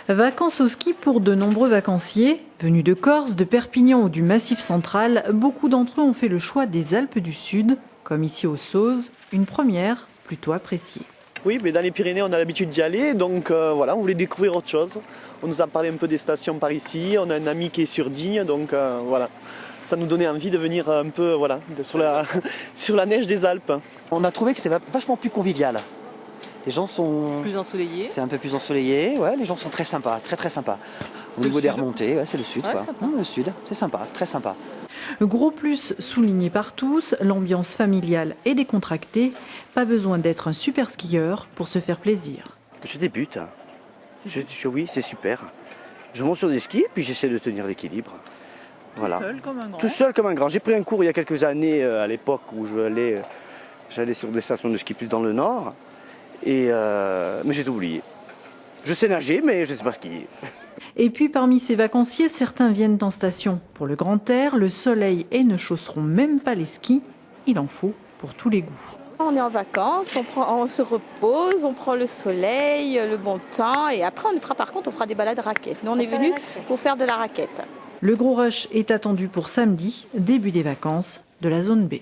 Vacances au ski pour de nombreux vacanciers. Venus de Corse, de Perpignan ou du Massif central, beaucoup d'entre eux ont fait le choix des Alpes du Sud, comme ici aux Sauzes, une première plutôt appréciée. Oui, mais dans les Pyrénées, on a l'habitude d'y aller, donc voilà, on voulait découvrir autre chose. On nous a parlé un peu des stations par ici, on a un ami qui est sur Digne, donc voilà. Ça nous donnait envie de venir un peu voilà, sur la neige des Alpes. On a trouvé que c'était vachement plus convivial. Les gens sont Plus ensoleillé. C'est un peu plus ensoleillé, ouais, les gens sont très sympas, très sympas. Au niveau des remontées, ouais, c'est le sud, Ouais, quoi. Le sud, c'est sympa, très sympa. Gros plus souligné par tous, l'ambiance familiale et décontractée. Pas besoin d'être un super skieur pour se faire plaisir. Je débute. Oui, c'est super. Je monte sur des skis et puis j'essaie de tenir l'équilibre. Voilà. Tout seul comme un grand. Tout seul comme un grand. J'ai pris un cours il y a quelques années à l'époque où j'allais sur des stations de ski plus dans le nord. Mais j'ai tout oublié. Je sais nager, mais je ne sais pas skier. Et puis parmi ces vacanciers, certains viennent en station. Pour le grand air, le soleil et ne chausseront même pas les skis. Il en faut pour tous les goûts. On est en vacances, on se repose, on prend le soleil, le bon temps et après on fera des balades raquettes. Nous on est venus pour faire de la raquette. Le gros rush est attendu pour samedi, début des vacances de la zone B.